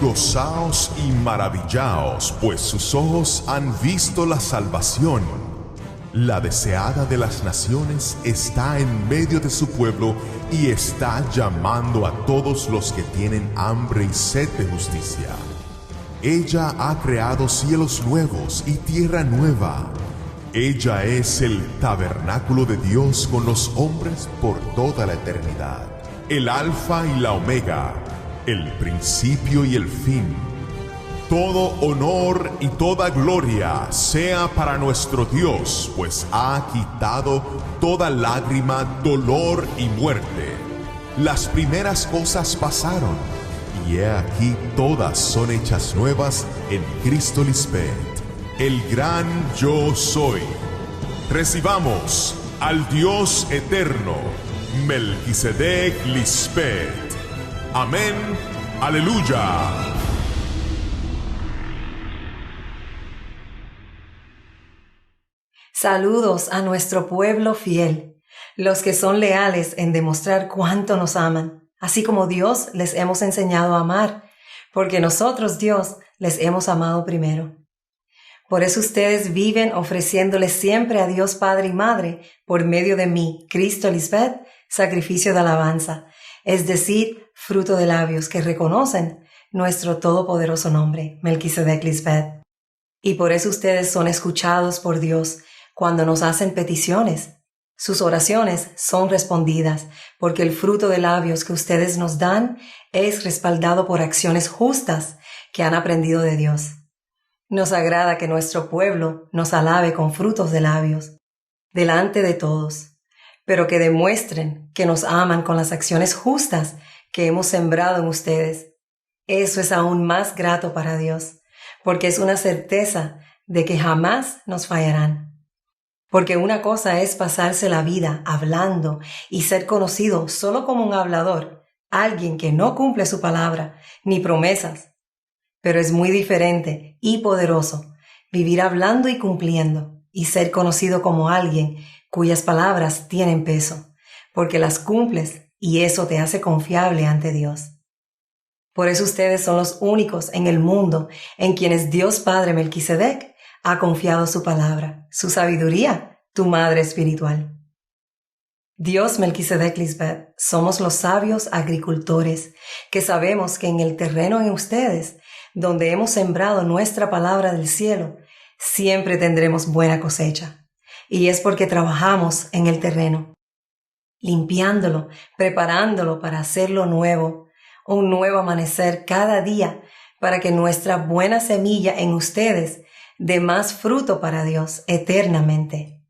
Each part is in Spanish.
Gozaos y maravillaos, pues sus ojos han visto la salvación. La deseada de las naciones está en medio de su pueblo y está llamando a todos los que tienen hambre y sed de justicia. Ella ha creado cielos nuevos y tierra nueva. Ella es el tabernáculo de Dios con los hombres por toda la eternidad. El Alfa y la Omega, el principio y el fin. Todo honor y toda gloria sea para nuestro Dios, pues ha quitado toda lágrima, dolor y muerte. Las primeras cosas pasaron, y he aquí todas son hechas nuevas en Cristo Lisbeth, el gran yo soy. Recibamos al Dios eterno, Melquisedec Lisbeth. Amén. Aleluya. Saludos a nuestro pueblo fiel, los que son leales en demostrar cuánto nos aman, así como Dios les hemos enseñado a amar, porque nosotros, Dios, les hemos amado primero. Por eso ustedes viven ofreciéndole siempre a Dios Padre y Madre, por medio de mí, Cristo Lisbeth, sacrificio de alabanza, es decir, fruto de labios que reconocen nuestro todopoderoso nombre, Melquisedec Lisbeth. Y por eso ustedes son escuchados por Dios cuando nos hacen peticiones. Sus oraciones son respondidas porque el fruto de labios que ustedes nos dan es respaldado por acciones justas que han aprendido de Dios. Nos agrada que nuestro pueblo nos alabe con frutos de labios, delante de todos, pero que demuestren que nos aman con las acciones justas que hemos sembrado en ustedes. Eso es aún más grato para Dios, porque es una certeza de que jamás nos fallarán. Porque una cosa es pasarse la vida hablando y ser conocido solo como un hablador, alguien que no cumple su palabra ni promesas. Pero es muy diferente y poderoso vivir hablando y cumpliendo y ser conocido como alguien cuyas palabras tienen peso, porque las cumples y eso te hace confiable ante Dios. Por eso ustedes son los únicos en el mundo en quienes Dios Padre Melquisedec ha confiado su palabra, su sabiduría, tu madre espiritual. Dios Melquisedec Lisbeth, somos los sabios agricultores que sabemos que en el terreno en ustedes, donde hemos sembrado nuestra palabra del cielo, siempre tendremos buena cosecha. Y es porque trabajamos en el terreno, limpiándolo, preparándolo para hacerlo nuevo, un nuevo amanecer cada día para que nuestra buena semilla en ustedes dé más fruto para Dios eternamente.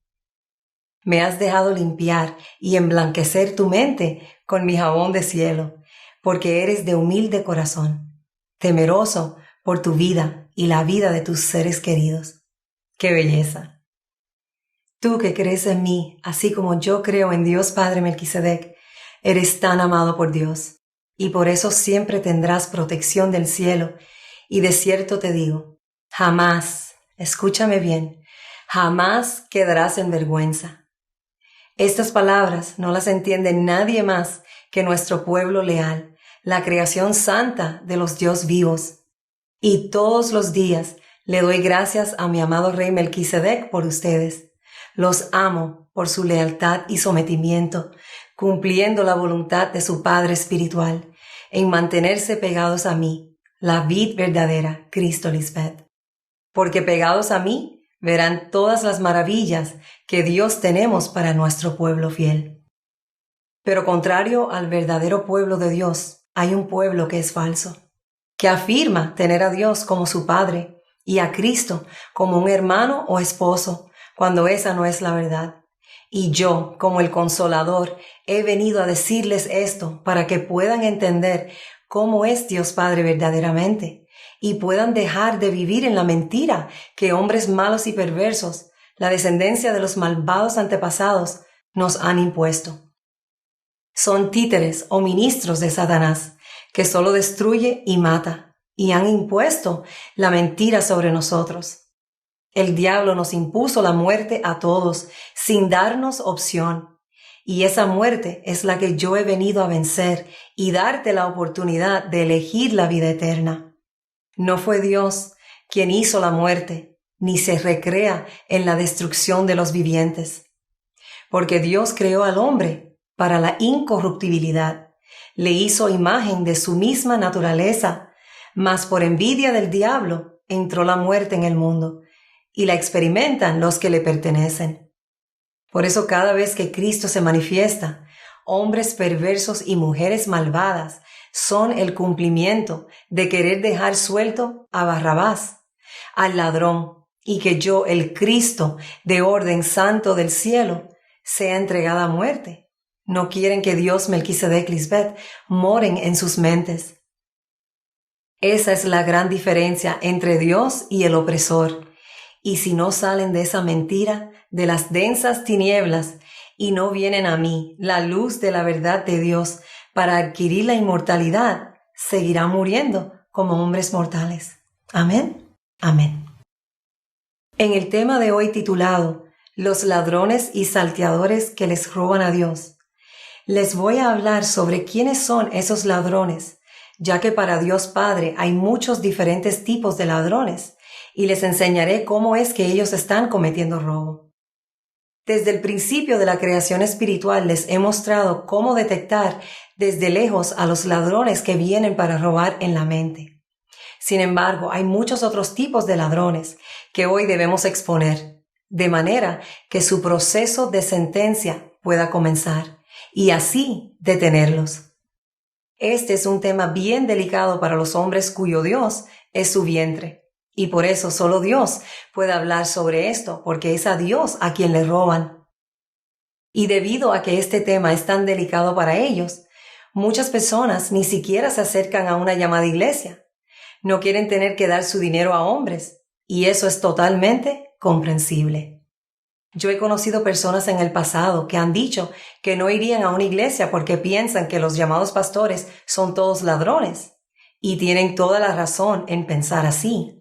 Me has dejado limpiar y emblanquecer tu mente con mi jabón de cielo, porque eres de humilde corazón, temeroso por tu vida y la vida de tus seres queridos. ¡Qué belleza! Tú que crees en mí, así como yo creo en Dios Padre Melquisedec, eres tan amado por Dios, y por eso siempre tendrás protección del cielo, y de cierto te digo, jamás, escúchame bien, jamás quedarás en vergüenza. Estas palabras no las entiende nadie más que nuestro pueblo leal, la creación santa de los Dios vivos. Y todos los días le doy gracias a mi amado Rey Melquisedec por ustedes. Los amo por su lealtad y sometimiento, cumpliendo la voluntad de su Padre espiritual, en mantenerse pegados a mí, la vid verdadera, Cristo Lisbeth. Porque pegados a mí, verán todas las maravillas que Dios tenemos para nuestro pueblo fiel. Pero contrario al verdadero pueblo de Dios, hay un pueblo que es falso, que afirma tener a Dios como su Padre y a Cristo como un hermano o esposo, cuando esa no es la verdad. Y yo, como el Consolador, he venido a decirles esto para que puedan entender cómo es Dios Padre verdaderamente, y puedan dejar de vivir en la mentira que hombres malos y perversos, la descendencia de los malvados antepasados, nos han impuesto. Son títeres o ministros de Satanás, que solo destruye y mata, y han impuesto la mentira sobre nosotros. El diablo nos impuso la muerte a todos, sin darnos opción, y esa muerte es la que yo he venido a vencer y darte la oportunidad de elegir la vida eterna. No fue Dios quien hizo la muerte, ni se recrea en la destrucción de los vivientes. Porque Dios creó al hombre para la incorruptibilidad, le hizo imagen de su misma naturaleza, mas por envidia del diablo entró la muerte en el mundo, y la experimentan los que le pertenecen. Por eso cada vez que Cristo se manifiesta, hombres perversos y mujeres malvadas son el cumplimiento de querer dejar suelto a Barrabás, al ladrón, y que yo, el Cristo de orden santo del cielo, sea entregada a muerte. No quieren que Dios, Melquisedec, Lisbeth, moren en sus mentes. Esa es la gran diferencia entre Dios y el opresor. Y si no salen de esa mentira, de las densas tinieblas, y no vienen a mí, la luz de la verdad de Dios, para adquirir la inmortalidad, seguirán muriendo como hombres mortales. Amén. Amén. En el tema de hoy titulado Los ladrones y salteadores que les roban a Dios, les voy a hablar sobre quiénes son esos ladrones, ya que para Dios Padre hay muchos diferentes tipos de ladrones, y les enseñaré cómo es que ellos están cometiendo robo. Desde el principio de la creación espiritual les he mostrado cómo detectar desde lejos a los ladrones que vienen para robar en la mente. Sin embargo, hay muchos otros tipos de ladrones que hoy debemos exponer, de manera que su proceso de sentencia pueda comenzar y así detenerlos. Este es un tema bien delicado para los hombres cuyo Dios es su vientre, y por eso solo Dios puede hablar sobre esto, porque es a Dios a quien le roban. Y debido a que este tema es tan delicado para ellos, muchas personas ni siquiera se acercan a una llamada iglesia. No quieren tener que dar su dinero a hombres, y eso es totalmente comprensible. Yo he conocido personas en el pasado que han dicho que no irían a una iglesia porque piensan que los llamados pastores son todos ladrones, y tienen toda la razón en pensar así.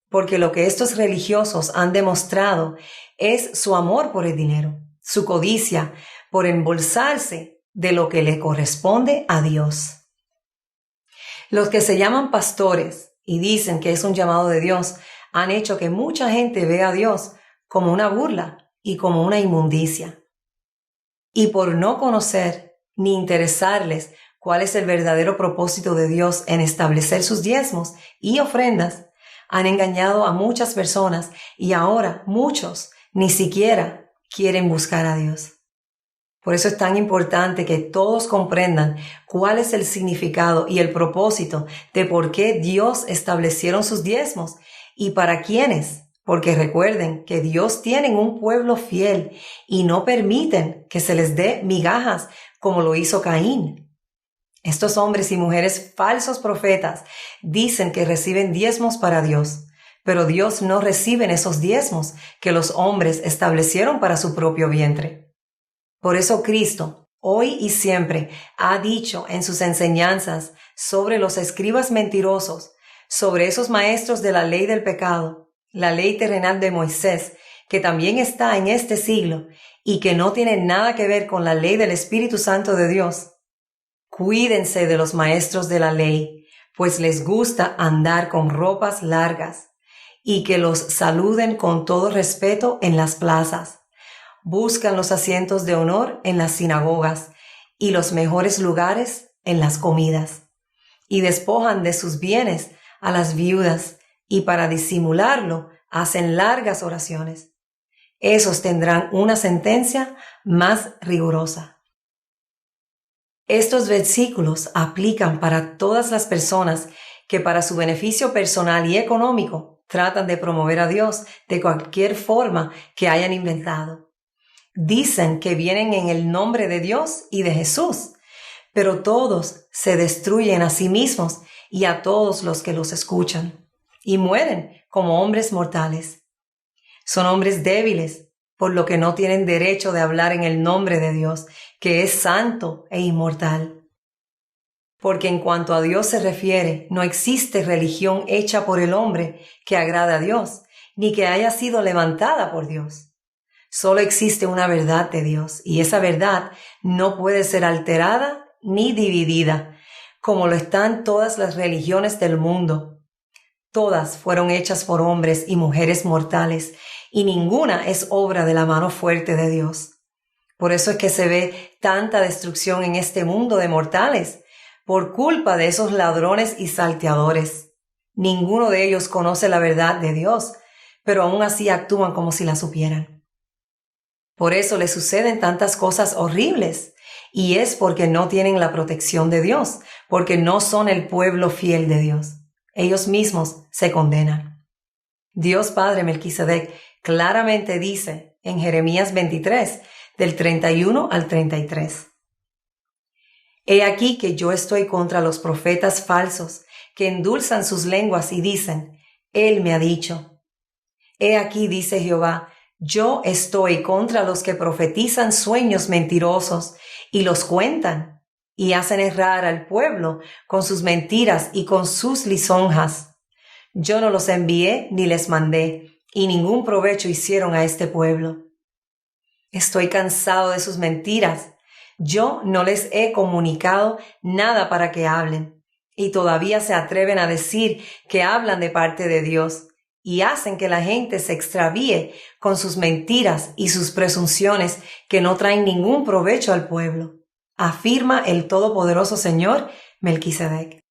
Porque lo que estos religiosos han demostrado es su amor por el dinero, su codicia por embolsarse de lo que le corresponde a Dios. Los que se llaman pastores y dicen que es un llamado de Dios han hecho que mucha gente vea a Dios como una burla y como una inmundicia. Y por no conocer ni interesarles cuál es el verdadero propósito de Dios en establecer sus diezmos y ofrendas, han engañado a muchas personas y ahora muchos ni siquiera quieren buscar a Dios. Por eso es tan importante que todos comprendan cuál es el significado y el propósito de por qué Dios establecieron sus diezmos y para quiénes. Porque recuerden que Dios tiene un pueblo fiel y no permiten que se les dé migajas como lo hizo Caín. Estos hombres y mujeres falsos profetas dicen que reciben diezmos para Dios, pero Dios no recibe esos diezmos que los hombres establecieron para su propio vientre. Por eso Cristo, hoy y siempre, ha dicho en sus enseñanzas sobre los escribas mentirosos, sobre esos maestros de la ley del pecado, la ley terrenal de Moisés, que también está en este siglo y que no tiene nada que ver con la ley del Espíritu Santo de Dios. Cuídense de los maestros de la ley, pues les gusta andar con ropas largas y que los saluden con todo respeto en las plazas. Buscan los asientos de honor en las sinagogas y los mejores lugares en las comidas, y despojan de sus bienes a las viudas, y para disimularlo hacen largas oraciones. Esos tendrán una sentencia más rigurosa. Estos versículos aplican para todas las personas que para su beneficio personal y económico tratan de promover a Dios de cualquier forma que hayan inventado. Dicen que vienen en el nombre de Dios y de Jesús, pero todos se destruyen a sí mismos y a todos los que los escuchan, y mueren como hombres mortales. Son hombres débiles, por lo que no tienen derecho de hablar en el nombre de Dios, que es santo e inmortal. Porque en cuanto a Dios se refiere, no existe religión hecha por el hombre que agrade a Dios, ni que haya sido levantada por Dios. Solo existe una verdad de Dios, y esa verdad no puede ser alterada ni dividida, como lo están todas las religiones del mundo. Todas fueron hechas por hombres y mujeres mortales, y ninguna es obra de la mano fuerte de Dios. Por eso es que se ve tanta destrucción en este mundo de mortales, por culpa de esos ladrones y salteadores. Ninguno de ellos conoce la verdad de Dios, pero aún así actúan como si la supieran. Por eso les suceden tantas cosas horribles, y es porque no tienen la protección de Dios, porque no son el pueblo fiel de Dios. Ellos mismos se condenan. Dios Padre Melquisedec claramente dice en Jeremías 23, del 31 al 33. He aquí que yo estoy contra los profetas falsos, que endulzan sus lenguas y dicen, Él me ha dicho. He aquí, dice Jehová, yo estoy contra los que profetizan sueños mentirosos y los cuentan y hacen errar al pueblo con sus mentiras y con sus lisonjas. Yo no los envié ni les mandé, y ningún provecho hicieron a este pueblo. Estoy cansado de sus mentiras. Yo no les he comunicado nada para que hablen, y todavía se atreven a decir que hablan de parte de Dios, y hacen que la gente se extravíe con sus mentiras y sus presunciones que no traen ningún provecho al pueblo, afirma el todopoderoso Señor Melquisedec.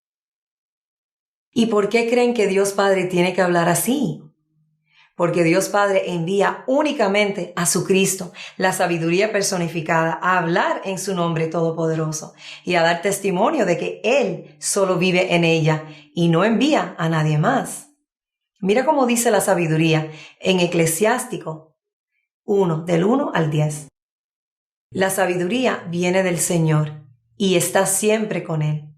¿Y por qué creen que Dios Padre tiene que hablar así? Porque Dios Padre envía únicamente a su Cristo, la sabiduría personificada, a hablar en su nombre todopoderoso y a dar testimonio de que Él solo vive en ella y no envía a nadie más. Mira cómo dice la sabiduría en Eclesiástico 1, del 1 al 10. La sabiduría viene del Señor y está siempre con Él.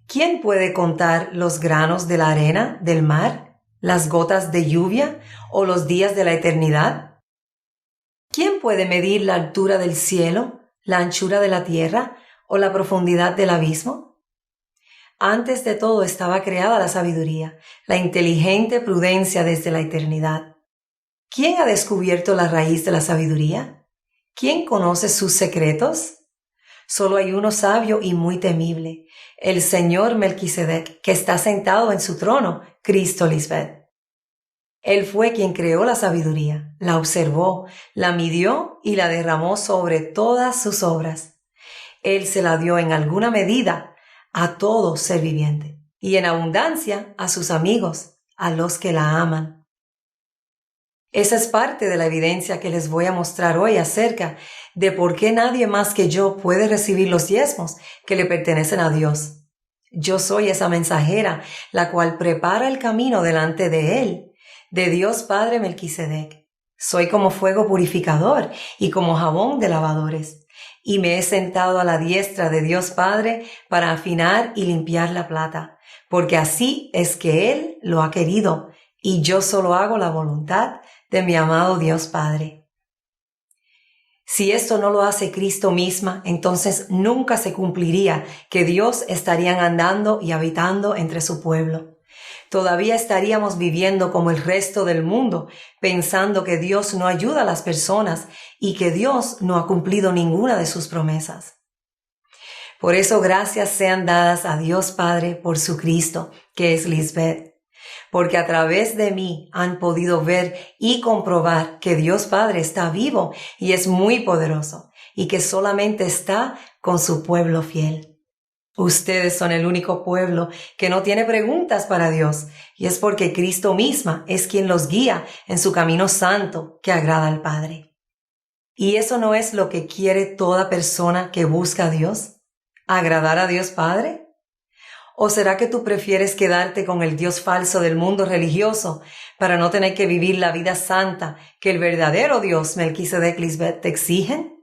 ¿Quién puede contar los granos de la arena del mar, las gotas de lluvia o los días de la eternidad? ¿Quién puede medir la altura del cielo, la anchura de la tierra o la profundidad del abismo? Antes de todo estaba creada la sabiduría, la inteligente prudencia desde la eternidad. ¿Quién ha descubierto la raíz de la sabiduría? ¿Quién conoce sus secretos? Solo hay uno sabio y muy temible, el Señor Melquisedec, que está sentado en su trono, Cristo Lisbeth. Él fue quien creó la sabiduría, la observó, la midió y la derramó sobre todas sus obras. Él se la dio en alguna medida a todo ser viviente y en abundancia a sus amigos, a los que la aman. Esa es parte de la evidencia que les voy a mostrar hoy acerca de por qué nadie más que yo puede recibir los diezmos que le pertenecen a Dios. Yo soy esa mensajera, la cual prepara el camino delante de Él, de Dios Padre Melquisedec. Soy como fuego purificador y como jabón de lavadores, y me he sentado a la diestra de Dios Padre para afinar y limpiar la plata, porque así es que Él lo ha querido, y yo solo hago la voluntad de mi amado Dios Padre. Si esto no lo hace Cristo misma, entonces nunca se cumpliría que Dios estaría andando y habitando entre su pueblo. Todavía estaríamos viviendo como el resto del mundo, pensando que Dios no ayuda a las personas y que Dios no ha cumplido ninguna de sus promesas. Por eso gracias sean dadas a Dios Padre por su Cristo, que es Lisbeth, porque a través de mí han podido ver y comprobar que Dios Padre está vivo y es muy poderoso, y que solamente está con su pueblo fiel. Ustedes son el único pueblo que no tiene preguntas para Dios, y es porque Cristo misma es quien los guía en su camino santo que agrada al Padre. ¿Y eso no es lo que quiere toda persona que busca a Dios? ¿Agradar a Dios Padre? ¿O será que tú prefieres quedarte con el Dios falso del mundo religioso para no tener que vivir la vida santa que el verdadero Dios Melquisedec Lisbeth te exigen?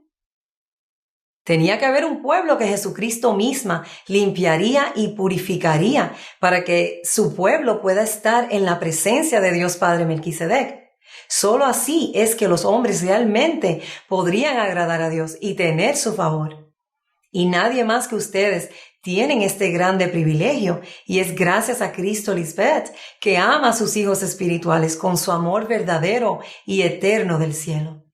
Tenía que haber un pueblo que Jesucristo misma limpiaría y purificaría para que su pueblo pueda estar en la presencia de Dios Padre Melquisedec. Solo así es que los hombres realmente podrían agradar a Dios y tener su favor. Y nadie más que ustedes tienen este grande privilegio, y es gracias a Cristo Lisbeth, que ama a sus hijos espirituales con su amor verdadero y eterno del cielo.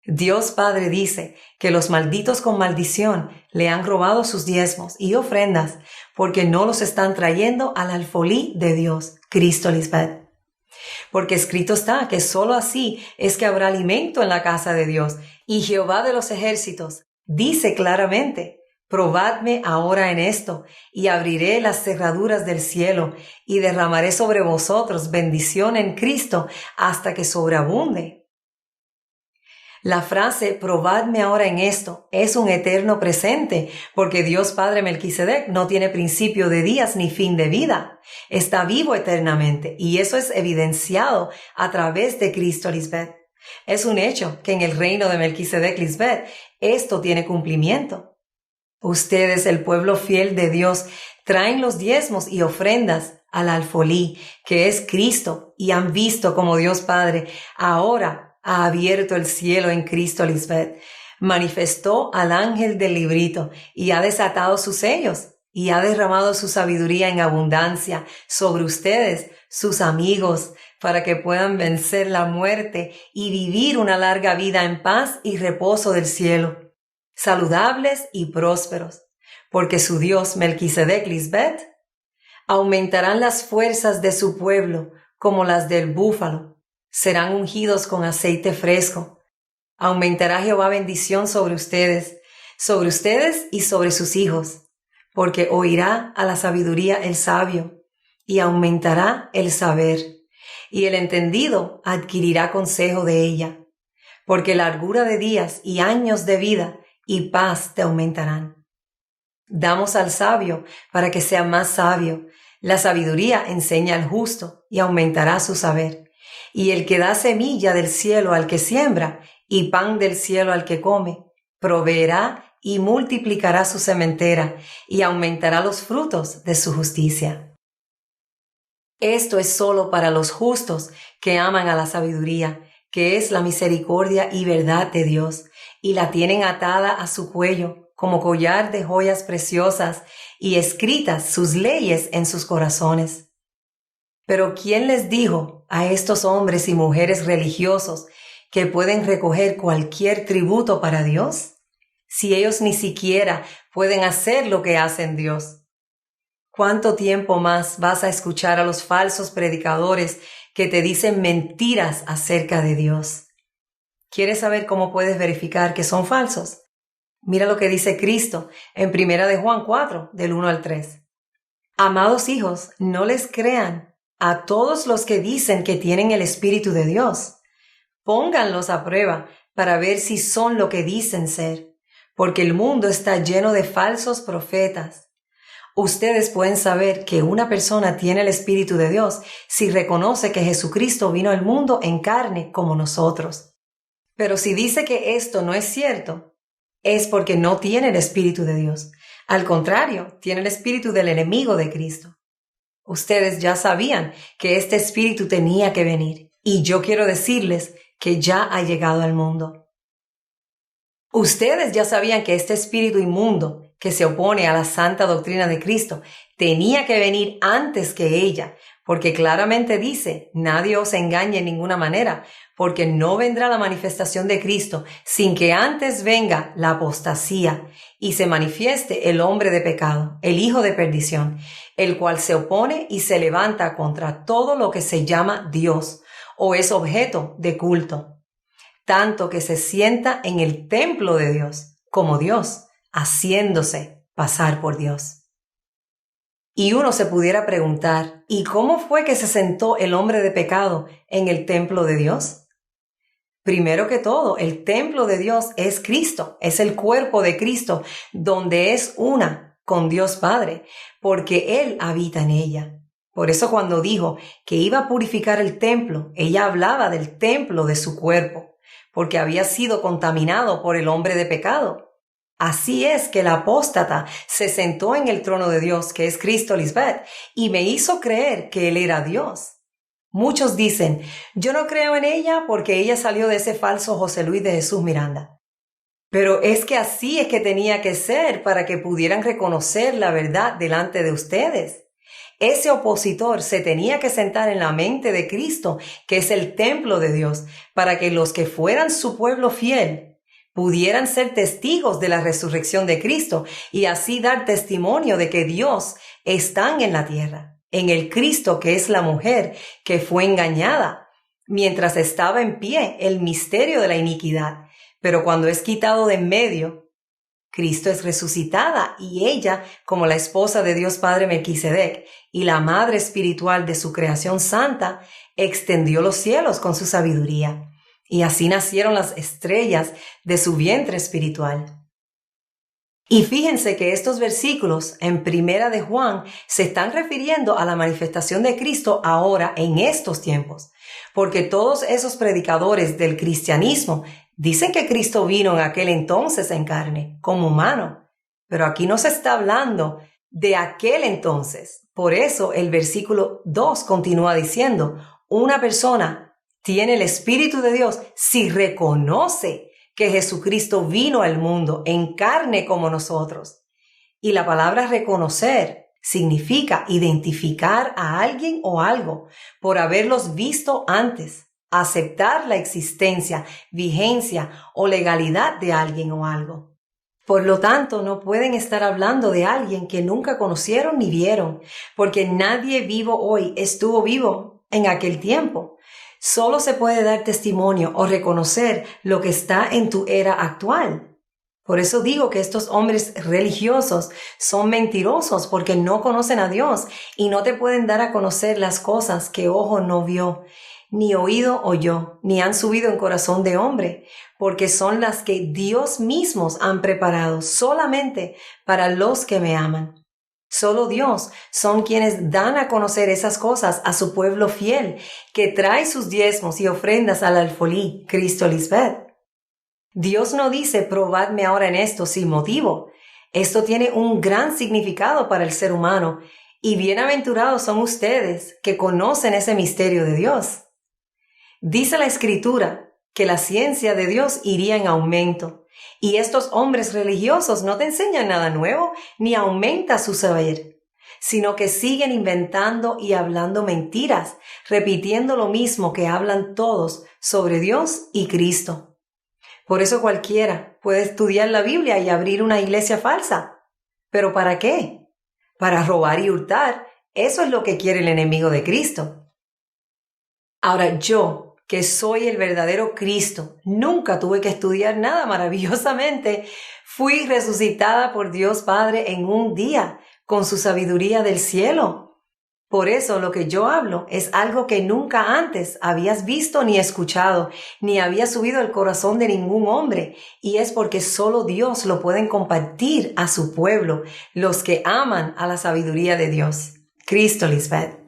Dios Padre dice que los malditos con maldición le han robado sus diezmos y ofrendas porque no los están trayendo al alfolí de Dios, Cristo Lisbeth. Porque escrito está que sólo así es que habrá alimento en la casa de Dios. Y Jehová de los ejércitos dice claramente: probadme ahora en esto, y abriré las cerraduras del cielo, y derramaré sobre vosotros bendición en Cristo hasta que sobreabunde. La frase probadme ahora en esto es un eterno presente, porque Dios Padre Melquisedec no tiene principio de días ni fin de vida. Está vivo eternamente, y eso es evidenciado a través de Cristo Lisbeth. Es un hecho que en el reino de Melquisedec Lisbeth esto tiene cumplimiento. Ustedes, el pueblo fiel de Dios, traen los diezmos y ofrendas al alfolí, que es Cristo, y han visto como Dios Padre ahora ha abierto el cielo en Cristo Lisbeth, manifestó al ángel del librito y ha desatado sus sellos y ha derramado su sabiduría en abundancia sobre ustedes, sus amigos, para que puedan vencer la muerte y vivir una larga vida en paz y reposo del cielo, saludables y prósperos, porque su Dios Melquisedec Lisbeth aumentarán las fuerzas de su pueblo como las del búfalo. Serán ungidos con aceite fresco. Aumentará Jehová bendición sobre ustedes y sobre sus hijos, porque oirá a la sabiduría el sabio, y aumentará el saber, y el entendido adquirirá consejo de ella, porque largura de días y años de vida y paz te aumentarán. Damos al sabio para que sea más sabio. La sabiduría enseña al justo y aumentará su saber. Y el que da semilla del cielo al que siembra y pan del cielo al que come, proveerá y multiplicará su sementera y aumentará los frutos de su justicia. Esto es solo para los justos que aman a la sabiduría, que es la misericordia y verdad de Dios, y la tienen atada a su cuello como collar de joyas preciosas y escritas sus leyes en sus corazones. Pero ¿quién les dijo a estos hombres y mujeres religiosos que pueden recoger cualquier tributo para Dios, si ellos ni siquiera pueden hacer lo que hacen Dios? ¿Cuánto tiempo más vas a escuchar a los falsos predicadores que te dicen mentiras acerca de Dios? ¿Quieres saber cómo puedes verificar que son falsos? Mira lo que dice Cristo en 1 Juan 4, del 1 al 3. Amados hijos, no les crean a todos los que dicen que tienen el Espíritu de Dios. Pónganlos a prueba para ver si son lo que dicen ser, porque el mundo está lleno de falsos profetas. Ustedes pueden saber que una persona tiene el Espíritu de Dios si reconoce que Jesucristo vino al mundo en carne como nosotros. Pero si dice que esto no es cierto, es porque no tiene el Espíritu de Dios. Al contrario, tiene el espíritu del enemigo de Cristo. Ustedes ya sabían que este espíritu tenía que venir, y yo quiero decirles que ya ha llegado al mundo. Ustedes ya sabían que este espíritu inmundo que se opone a la santa doctrina de Cristo tenía que venir antes que ella, porque claramente dice: nadie os engañe en ninguna manera, porque no vendrá la manifestación de Cristo sin que antes venga la apostasía y se manifieste el hombre de pecado, el hijo de perdición, el cual se opone y se levanta contra todo lo que se llama Dios o es objeto de culto, tanto que se sienta en el templo de Dios como Dios, haciéndose pasar por Dios. Y uno se pudiera preguntar: ¿y cómo fue que se sentó el hombre de pecado en el templo de Dios? Primero que todo, el templo de Dios es Cristo, es el cuerpo de Cristo, donde es una con Dios Padre, porque Él habita en ella. Por eso cuando dijo que iba a purificar el templo, ella hablaba del templo de su cuerpo, porque había sido contaminado por el hombre de pecado. Así es que el apóstata se sentó en el trono de Dios, que es Cristo Lisbeth, y me hizo creer que Él era Dios. Muchos dicen: yo no creo en ella porque ella salió de ese falso José Luis de Jesús Miranda. Pero es que así es que tenía que ser para que pudieran reconocer la verdad delante de ustedes. Ese opositor se tenía que sentar en la mente de Cristo, que es el templo de Dios, para que los que fueran su pueblo fiel pudieran ser testigos de la resurrección de Cristo y así dar testimonio de que Dios está en la tierra, en el Cristo que es la mujer que fue engañada, mientras estaba en pie el misterio de la iniquidad. Pero cuando es quitado de en medio, Cristo es resucitada y ella, como la esposa de Dios Padre Melquisedec y la madre espiritual de su creación santa, extendió los cielos con su sabiduría. Y así nacieron las estrellas de su vientre espiritual. Y fíjense que estos versículos en Primera de Juan se están refiriendo a la manifestación de Cristo ahora en estos tiempos, porque todos esos predicadores del cristianismo dicen que Cristo vino en aquel entonces en carne, como humano, pero aquí no se está hablando de aquel entonces. Por eso el versículo 2 continúa diciendo, una persona tiene el Espíritu de Dios si reconoce que Jesucristo vino al mundo en carne como nosotros. Y la palabra reconocer significa identificar a alguien o algo por haberlos visto antes, aceptar la existencia, vigencia o legalidad de alguien o algo. Por lo tanto, no pueden estar hablando de alguien que nunca conocieron ni vieron, porque nadie vivo hoy estuvo vivo en aquel tiempo. Solo se puede dar testimonio o reconocer lo que está en tu era actual. Por eso digo que estos hombres religiosos son mentirosos porque no conocen a Dios y no te pueden dar a conocer las cosas que ojo no vio, ni oído oyó, ni han subido en corazón de hombre, porque son las que Dios mismos han preparado solamente para los que me aman. Solo Dios son quienes dan a conocer esas cosas a su pueblo fiel, que trae sus diezmos y ofrendas al alfolí, Cristo Lisbeth. Dios no dice, probadme ahora en esto sin motivo. Esto tiene un gran significado para el ser humano, y bienaventurados son ustedes que conocen ese misterio de Dios. Dice la Escritura que la ciencia de Dios iría en aumento. Y estos hombres religiosos no te enseñan nada nuevo ni aumenta su saber, sino que siguen inventando y hablando mentiras, repitiendo lo mismo que hablan todos sobre Dios y Cristo. Por eso cualquiera puede estudiar la Biblia y abrir una iglesia falsa. ¿Pero para qué? Para robar y hurtar. Eso es lo que quiere el enemigo de Cristo. Ahora yo, que soy el verdadero Cristo, nunca tuve que estudiar nada maravillosamente. Fui resucitada por Dios Padre en un día, con su sabiduría del cielo. Por eso lo que yo hablo es algo que nunca antes habías visto ni escuchado, ni había subido al corazón de ningún hombre, y es porque solo Dios lo pueden compartir a su pueblo, los que aman a la sabiduría de Dios. Cristo Lisbeth.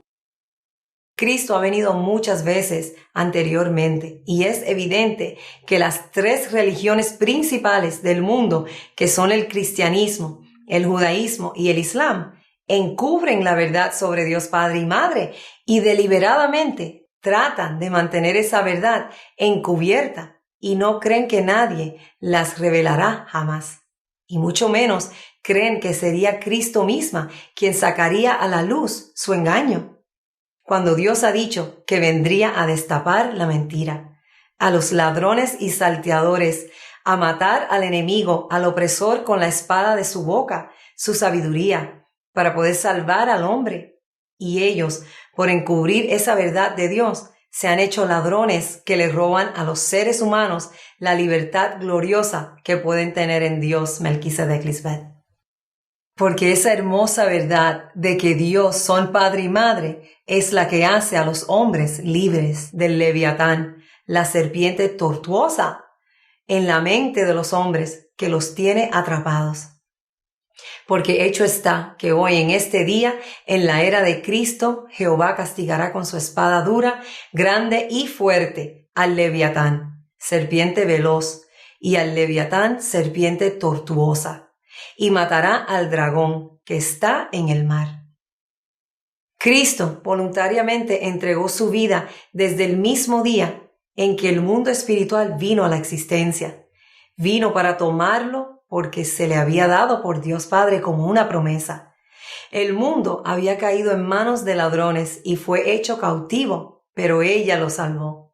Cristo ha venido muchas veces anteriormente y es evidente que las tres religiones principales del mundo, que son el cristianismo, el judaísmo y el islam, encubren la verdad sobre Dios Padre y Madre y deliberadamente tratan de mantener esa verdad encubierta y no creen que nadie las revelará jamás. Y mucho menos creen que sería Cristo misma quien sacaría a la luz su engaño. Cuando Dios ha dicho que vendría a destapar la mentira, a los ladrones y salteadores, a matar al enemigo, al opresor con la espada de su boca, su sabiduría, para poder salvar al hombre. Y ellos, por encubrir esa verdad de Dios, se han hecho ladrones que le roban a los seres humanos la libertad gloriosa que pueden tener en Dios Melquisedec Lisbeth. Porque esa hermosa verdad de que Dios son padre y madre es la que hace a los hombres libres del Leviatán, la serpiente tortuosa, en la mente de los hombres que los tiene atrapados. Porque hecho está que hoy en este día, en la era de Cristo, Jehová castigará con su espada dura, grande y fuerte al Leviatán, serpiente veloz, y al Leviatán, serpiente tortuosa, y matará al dragón que está en el mar. Cristo voluntariamente entregó su vida desde el mismo día en que el mundo espiritual vino a la existencia. Vino para tomarlo porque se le había dado por Dios Padre como una promesa. El mundo había caído en manos de ladrones y fue hecho cautivo, pero ella lo salvó.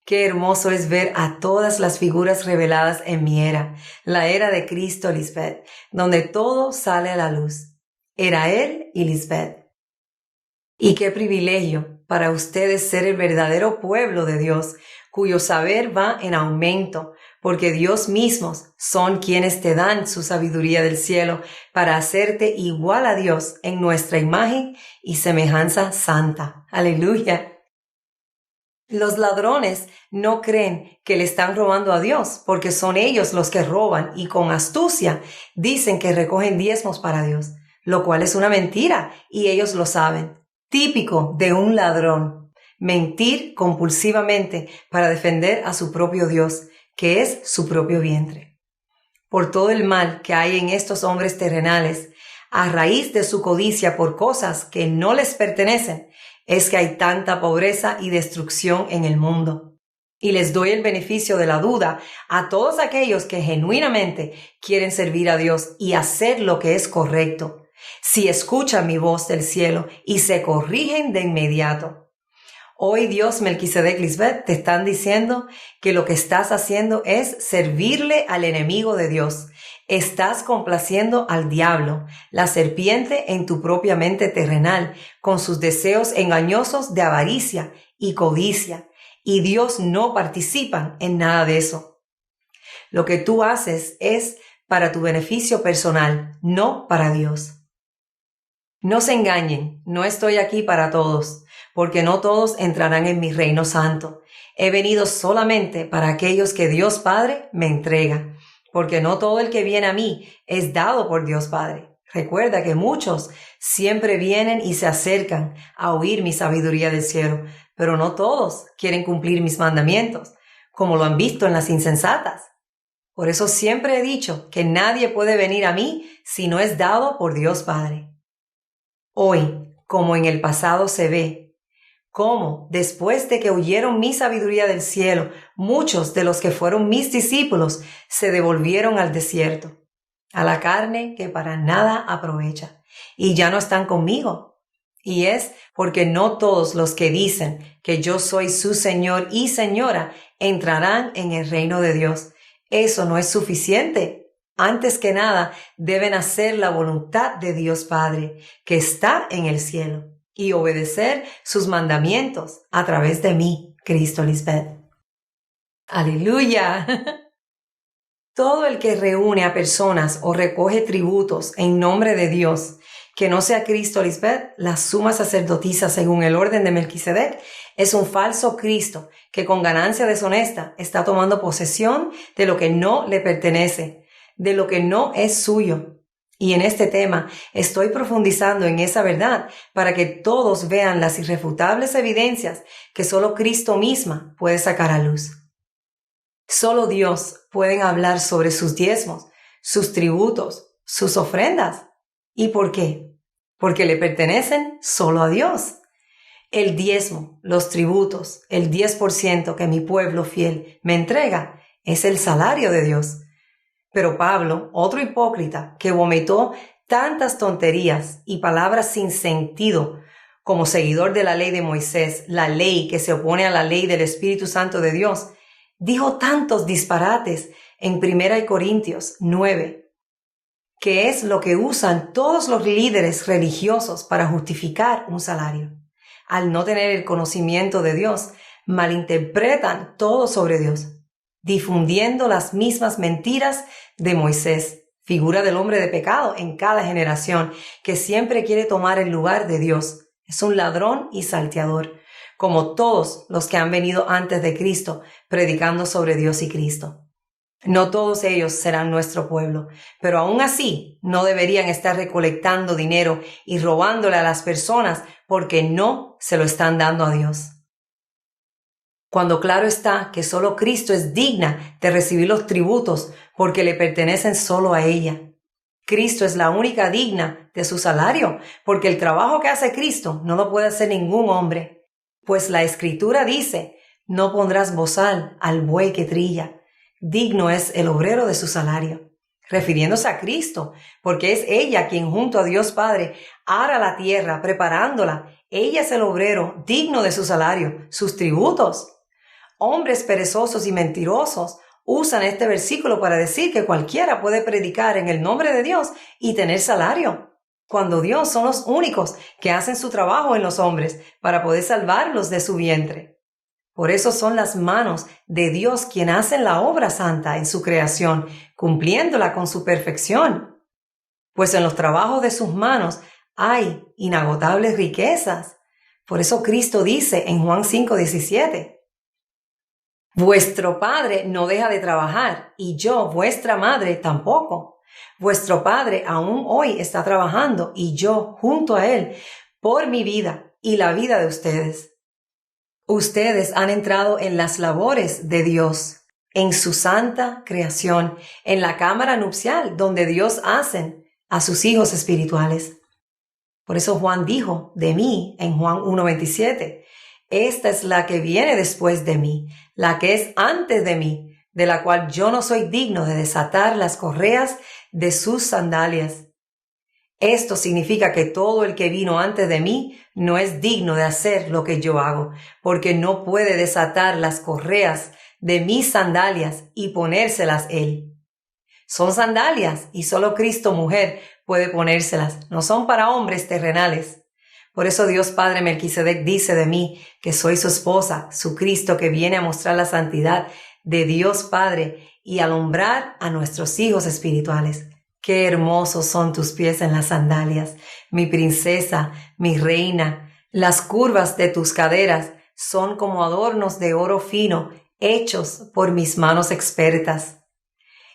Qué hermoso es ver a todas las figuras reveladas en mi era, la era de Cristo, Lisbeth, donde todo sale a la luz. Era Él y Lisbeth. Y qué privilegio para ustedes ser el verdadero pueblo de Dios, cuyo saber va en aumento, porque Dios mismos son quienes te dan su sabiduría del cielo para hacerte igual a Dios en nuestra imagen y semejanza santa. ¡Aleluya! Los ladrones no creen que le están robando a Dios, porque son ellos los que roban y con astucia dicen que recogen diezmos para Dios, lo cual es una mentira y ellos lo saben. Típico de un ladrón, mentir compulsivamente para defender a su propio Dios, que es su propio vientre. Por todo el mal que hay en estos hombres terrenales, a raíz de su codicia por cosas que no les pertenecen, es que hay tanta pobreza y destrucción en el mundo. Y les doy el beneficio de la duda a todos aquellos que genuinamente quieren servir a Dios y hacer lo que es correcto, si escuchan mi voz del cielo y se corrigen de inmediato. Hoy Dios, Melquisedec, Lisbeth, te están diciendo que lo que estás haciendo es servirle al enemigo de Dios. Estás complaciendo al diablo, la serpiente en tu propia mente terrenal, con sus deseos engañosos de avaricia y codicia, y Dios no participa en nada de eso. Lo que tú haces es para tu beneficio personal, no para Dios. No se engañen, no estoy aquí para todos, porque no todos entrarán en mi reino santo. He venido solamente para aquellos que Dios Padre me entrega, porque no todo el que viene a mí es dado por Dios Padre. Recuerda que muchos siempre vienen y se acercan a oír mi sabiduría del cielo, pero no todos quieren cumplir mis mandamientos, como lo han visto en las insensatas. Por eso siempre he dicho que nadie puede venir a mí si no es dado por Dios Padre. Hoy, como en el pasado se ve, cómo después de que oyeron mi sabiduría del cielo, muchos de los que fueron mis discípulos se devolvieron al desierto, a la carne que para nada aprovecha, y ya no están conmigo. Y es porque no todos los que dicen que yo soy su Señor y Señora entrarán en el reino de Dios. Eso no es suficiente. Antes que nada, deben hacer la voluntad de Dios Padre, que está en el cielo, y obedecer sus mandamientos a través de mí, Cristo, Lisbeth. ¡Aleluya! Todo el que reúne a personas o recoge tributos en nombre de Dios, que no sea Cristo, Lisbeth, la suma sacerdotisa según el orden de Melquisedec, es un falso Cristo que con ganancia deshonesta está tomando posesión de lo que no le pertenece, de lo que no es suyo. Y en este tema estoy profundizando en esa verdad para que todos vean las irrefutables evidencias que solo Cristo misma puede sacar a luz. Solo Dios puede hablar sobre sus diezmos, sus tributos, sus ofrendas. ¿Y por qué? Porque le pertenecen solo a Dios. El diezmo, los tributos, el 10% que mi pueblo fiel me entrega es el salario de Dios. Pero Pablo, otro hipócrita que vomitó tantas tonterías y palabras sin sentido como seguidor de la ley de Moisés, la ley que se opone a la ley del Espíritu Santo de Dios, dijo tantos disparates en 1 Corintios 9, que es lo que usan todos los líderes religiosos para justificar un salario. Al no tener el conocimiento de Dios, malinterpretan todo sobre Dios, difundiendo las mismas mentiras de Moisés, figura del hombre de pecado en cada generación, que siempre quiere tomar el lugar de Dios. Es un ladrón y salteador, como todos los que han venido antes de Cristo, predicando sobre Dios y Cristo. No todos ellos serán nuestro pueblo, pero aún así no deberían estar recolectando dinero y robándole a las personas porque no se lo están dando a Dios. Cuando claro está que solo Cristo es digna de recibir los tributos porque le pertenecen solo a ella. Cristo es la única digna de su salario, porque el trabajo que hace Cristo no lo puede hacer ningún hombre. Pues la Escritura dice, no pondrás bozal al buey que trilla. Digno es el obrero de su salario. refiriéndose a Cristo, porque es ella quien junto a Dios Padre ara la tierra, preparándola. Ella es el obrero digno de su salario, sus tributos. Hombres perezosos y mentirosos usan este versículo para decir que cualquiera puede predicar en el nombre de Dios y tener salario, cuando Dios son los únicos que hacen su trabajo en los hombres para poder salvarlos de su vientre. Por eso son las manos de Dios quien hacen la obra santa en su creación, cumpliéndola con su perfección. Pues en los trabajos de sus manos hay inagotables riquezas. Por eso Cristo dice en Juan 5:17, vuestro Padre no deja de trabajar, y yo, vuestra madre, tampoco. Vuestro Padre aún hoy está trabajando, y yo, junto a Él, por mi vida y la vida de ustedes. Ustedes han entrado en las labores de Dios, en su santa creación, en la cámara nupcial donde Dios hace a sus hijos espirituales. Por eso Juan dijo de mí en Juan 1:27, esta es la que viene después de mí, la que es antes de mí, de la cual yo no soy digno de desatar las correas de sus sandalias. Esto significa que todo el que vino antes de mí no es digno de hacer lo que yo hago, porque no puede desatar las correas de mis sandalias y ponérselas él. Son sandalias y solo Cristo mujer puede ponérselas, no son para hombres terrenales. Por eso Dios Padre Melquisedec dice de mí que soy su esposa, su Cristo que viene a mostrar la santidad de Dios Padre y alumbrar a nuestros hijos espirituales. Qué hermosos son tus pies en las sandalias, mi princesa, mi reina. Las curvas de tus caderas son como adornos de oro fino, hechos por mis manos expertas.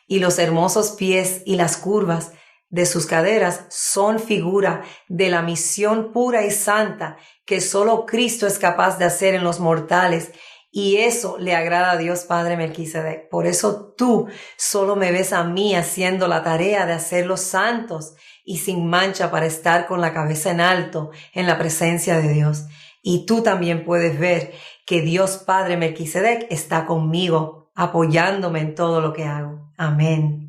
Y los hermosos pies y las curvas de sus caderas son figura de la misión pura y santa que solo Cristo es capaz de hacer en los mortales, y eso le agrada a Dios Padre Melquisedec. Por eso tú solo me ves a mí haciendo la tarea de hacerlos santos y sin mancha para estar con la cabeza en alto en la presencia de Dios. Y tú también puedes ver que Dios Padre Melquisedec está conmigo, apoyándome en todo lo que hago. Amén.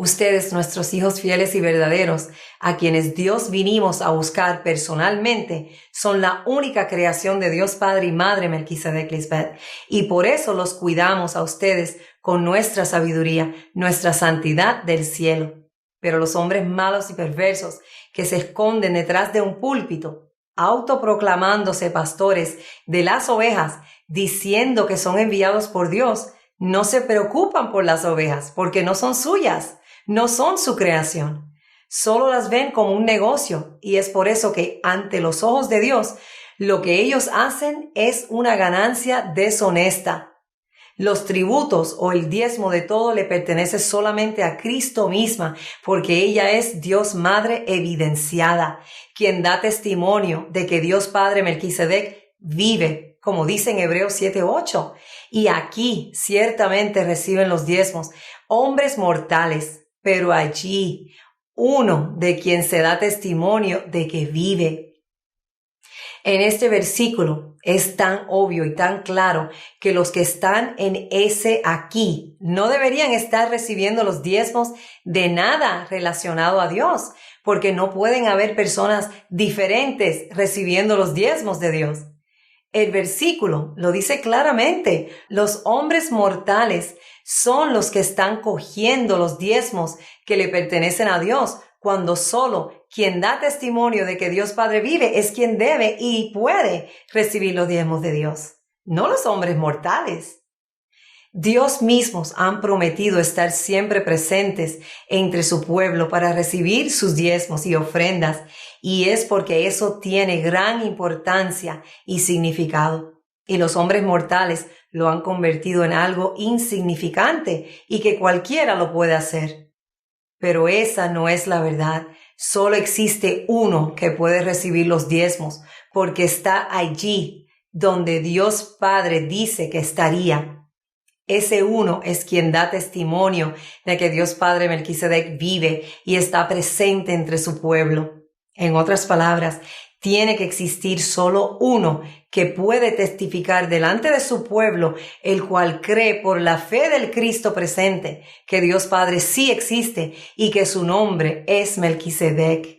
Ustedes, nuestros hijos fieles y verdaderos, a quienes Dios vinimos a buscar personalmente, son la única creación de Dios Padre y Madre Melquisedec Lisbeth, y por eso los cuidamos a ustedes con nuestra sabiduría, nuestra santidad del cielo. Pero los hombres malos y perversos que se esconden detrás de un púlpito, autoproclamándose pastores de las ovejas, diciendo que son enviados por Dios, no se preocupan por las ovejas porque no son suyas. No son su creación, solo las ven como un negocio, y es por eso que ante los ojos de Dios lo que ellos hacen es una ganancia deshonesta. Los tributos o el diezmo de todo le pertenece solamente a Cristo misma, porque ella es Dios Madre evidenciada, quien da testimonio de que Dios Padre Melquisedec vive, como dice en Hebreos 7:8, y aquí ciertamente reciben los diezmos hombres mortales, pero allí uno de quien se da testimonio de que vive. En este versículo es tan obvio y tan claro que los que están en ese aquí no deberían estar recibiendo los diezmos de nada relacionado a Dios, porque no pueden haber personas diferentes recibiendo los diezmos de Dios. El versículo lo dice claramente, los hombres mortales son los que están cogiendo los diezmos que le pertenecen a Dios, cuando solo quien da testimonio de que Dios Padre vive es quien debe y puede recibir los diezmos de Dios, no los hombres mortales. Dios mismos han prometido estar siempre presentes entre su pueblo para recibir sus diezmos y ofrendas, y es porque eso tiene gran importancia y significado. Y los hombres mortales lo han convertido en algo insignificante y que cualquiera lo puede hacer. Pero esa no es la verdad. Solo existe uno que puede recibir los diezmos, porque está allí donde Dios Padre dice que estaría. Ese uno es quien da testimonio de que Dios Padre Melquisedec vive y está presente entre su pueblo. En otras palabras, Tiene que existir solo uno que puede testificar delante de su pueblo, el cual cree por la fe del Cristo presente que Dios Padre sí existe y que su nombre es Melquisedec.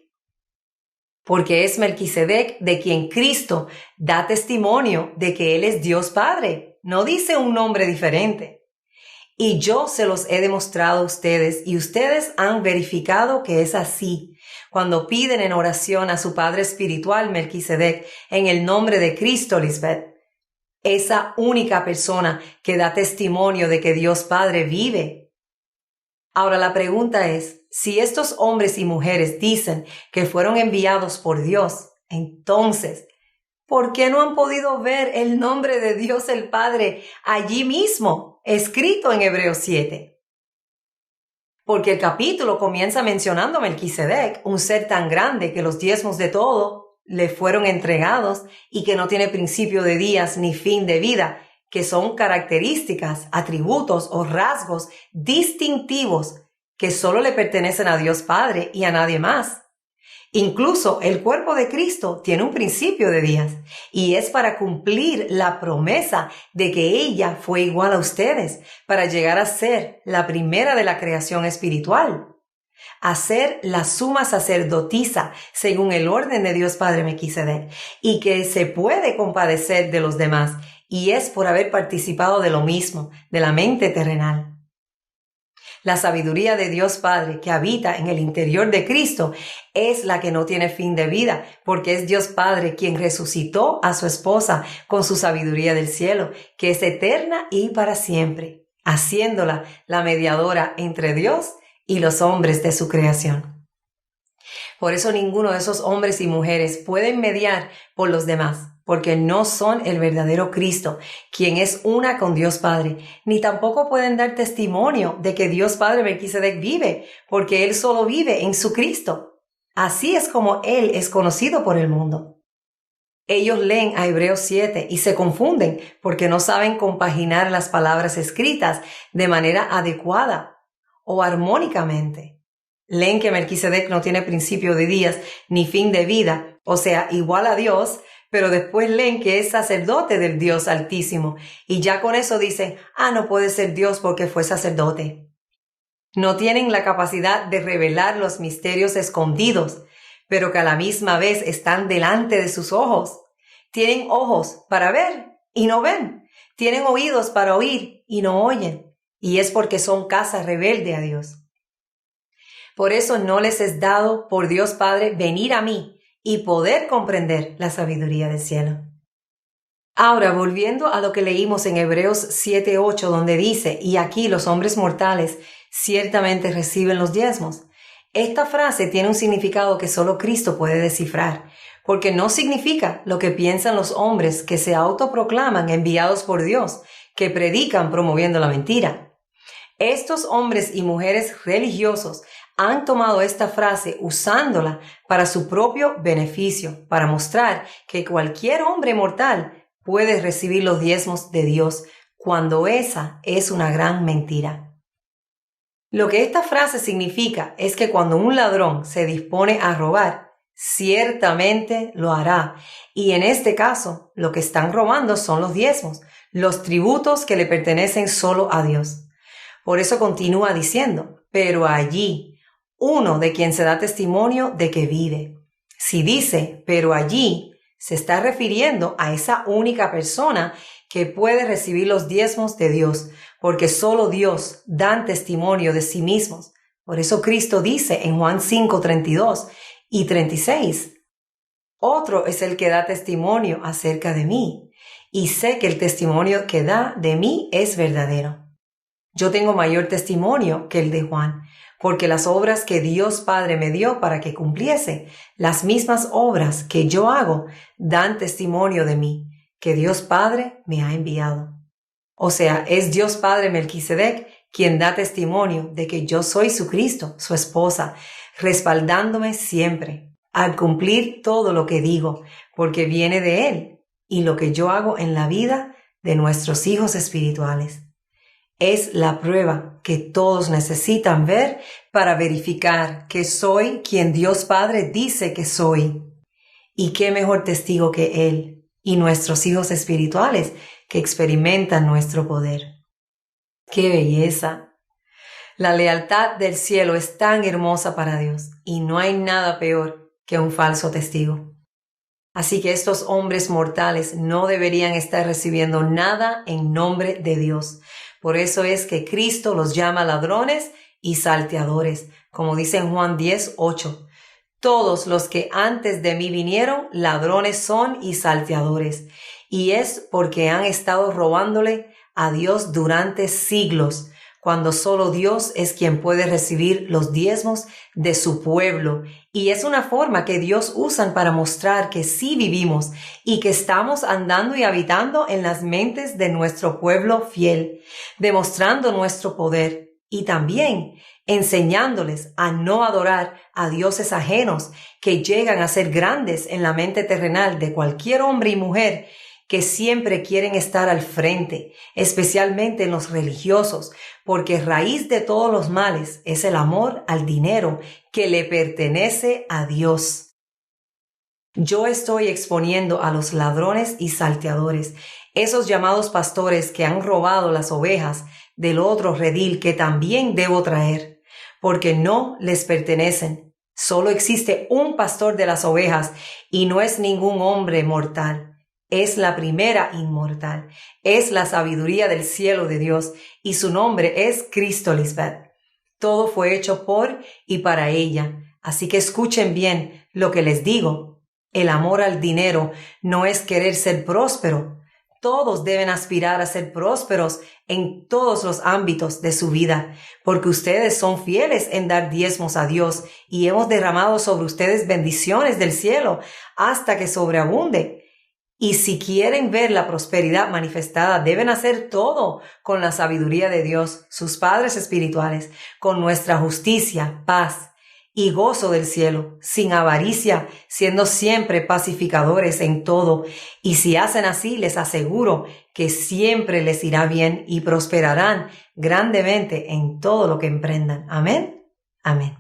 Porque es Melquisedec de quien Cristo da testimonio de que Él es Dios Padre. No dice un nombre diferente. Y yo se los he demostrado a ustedes y ustedes han verificado que es así. Cuando piden en oración a su Padre espiritual Melquisedec en el nombre de Cristo, Lisbeth, esa única persona que da testimonio de que Dios Padre vive. Ahora la pregunta es, si estos hombres y mujeres dicen que fueron enviados por Dios, entonces, ¿por qué no han podido ver el nombre de Dios el Padre allí mismo, escrito en Hebreos 7? Porque el capítulo comienza mencionando a Melquisedec, un ser tan grande que los diezmos de todo le fueron entregados y que no tiene principio de días ni fin de vida, que son características, atributos o rasgos distintivos que solo le pertenecen a Dios Padre y a nadie más. Incluso el cuerpo de Cristo tiene un principio de días y es para cumplir la promesa de que ella fue igual a ustedes para llegar a ser la primera de la creación espiritual, a ser la suma sacerdotisa según el orden de Dios Padre Melquisedec y que se puede compadecer de los demás y es por haber participado de lo mismo, de la mente terrenal. La sabiduría de Dios Padre que habita en el interior de Cristo es la que no tiene fin de vida, porque es Dios Padre quien resucitó a su esposa con su sabiduría del cielo, que es eterna y para siempre, haciéndola la mediadora entre Dios y los hombres de su creación. Por eso ninguno de esos hombres y mujeres pueden mediar por los demás, porque no son el verdadero Cristo, quien es una con Dios Padre, ni tampoco pueden dar testimonio de que Dios Padre Melquisedec vive, porque Él solo vive en su Cristo. Así es como Él es conocido por el mundo. Ellos leen a Hebreos 7 y se confunden porque no saben compaginar las palabras escritas de manera adecuada o armónicamente. Leen que Melquisedec no tiene principio de días ni fin de vida, o sea, igual a Dios, pero después leen que es sacerdote del Dios Altísimo y ya con eso dicen, no puede ser Dios porque fue sacerdote. No tienen la capacidad de revelar los misterios escondidos, pero que a la misma vez están delante de sus ojos. Tienen ojos para ver y no ven. Tienen oídos para oír y no oyen. Y es porque son casa rebelde a Dios. Por eso no les es dado por Dios Padre venir a mí y poder comprender la sabiduría del cielo. Ahora, volviendo a lo que leímos en Hebreos 7:8, donde dice, y aquí los hombres mortales ciertamente reciben los diezmos. Esta frase tiene un significado que solo Cristo puede descifrar, porque no significa lo que piensan los hombres que se autoproclaman enviados por Dios, que predican promoviendo la mentira. Estos hombres y mujeres religiosos han tomado esta frase usándola para su propio beneficio, para mostrar que cualquier hombre mortal puede recibir los diezmos de Dios, cuando esa es una gran mentira. Lo que esta frase significa es que cuando un ladrón se dispone a robar, ciertamente lo hará. Y en este caso, lo que están robando son los diezmos, los tributos que le pertenecen solo a Dios. Por eso continúa diciendo, pero allí, uno de quien se da testimonio de que vive. Si dice, pero allí, se está refiriendo a esa única persona que puede recibir los diezmos de Dios, porque solo Dios da testimonio de sí mismos. Por eso Cristo dice en Juan 5:32 y 36, otro es el que da testimonio acerca de mí, y sé que el testimonio que da de mí es verdadero. Yo tengo mayor testimonio que el de Juan, porque las obras que Dios Padre me dio para que cumpliese, las mismas obras que yo hago, dan testimonio de mí, que Dios Padre me ha enviado. O sea, es Dios Padre Melquisedec quien da testimonio de que yo soy su Cristo, su esposa, respaldándome siempre, al cumplir todo lo que digo, porque viene de Él, y lo que yo hago en la vida de nuestros hijos espirituales. Es la prueba que todos necesitan ver para verificar que soy quien Dios Padre dice que soy. ¿Y qué mejor testigo que Él y nuestros hijos espirituales que experimentan nuestro poder? ¡Qué belleza! La lealtad del cielo es tan hermosa para Dios y no hay nada peor que un falso testigo. Así que estos hombres mortales no deberían estar recibiendo nada en nombre de Dios. Por eso es que Cristo los llama ladrones y salteadores, como dice en Juan 10:8. Todos los que antes de mí vinieron, ladrones son y salteadores. Y es porque han estado robándole a Dios durante siglos, cuando solo Dios es quien puede recibir los diezmos de su pueblo. Y es una forma que Dios usa para mostrar que sí vivimos y que estamos andando y habitando en las mentes de nuestro pueblo fiel, demostrando nuestro poder y también enseñándoles a no adorar a dioses ajenos que llegan a ser grandes en la mente terrenal de cualquier hombre y mujer que siempre quieren estar al frente, especialmente en los religiosos, porque raíz de todos los males es el amor al dinero que le pertenece a Dios. Yo estoy exponiendo a los ladrones y salteadores, esos llamados pastores que han robado las ovejas del otro redil que también debo traer, porque no les pertenecen. Solo existe un pastor de las ovejas y no es ningún hombre mortal. Es la primera inmortal, es la sabiduría del cielo de Dios y su nombre es Cristo Lisbeth. Todo fue hecho por y para ella, así que escuchen bien lo que les digo. El amor al dinero no es querer ser próspero. Todos deben aspirar a ser prósperos en todos los ámbitos de su vida, porque ustedes son fieles en dar diezmos a Dios y hemos derramado sobre ustedes bendiciones del cielo hasta que sobreabunde. Y si quieren ver la prosperidad manifestada, deben hacer todo con la sabiduría de Dios, sus padres espirituales, con nuestra justicia, paz y gozo del cielo, sin avaricia, siendo siempre pacificadores en todo. Y si hacen así, les aseguro que siempre les irá bien y prosperarán grandemente en todo lo que emprendan. Amén. Amén.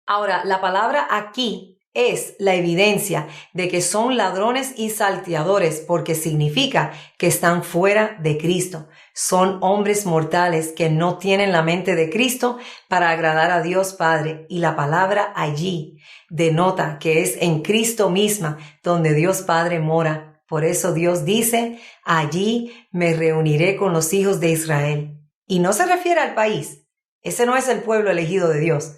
Ahora, la palabra aquí es la evidencia de que son ladrones y salteadores porque significa que están fuera de Cristo. Son hombres mortales que no tienen la mente de Cristo para agradar a Dios Padre. Y la palabra allí denota que es en Cristo misma donde Dios Padre mora. Por eso Dios dice, allí me reuniré con los hijos de Israel. Y no se refiere al país. Ese no es el pueblo elegido de Dios.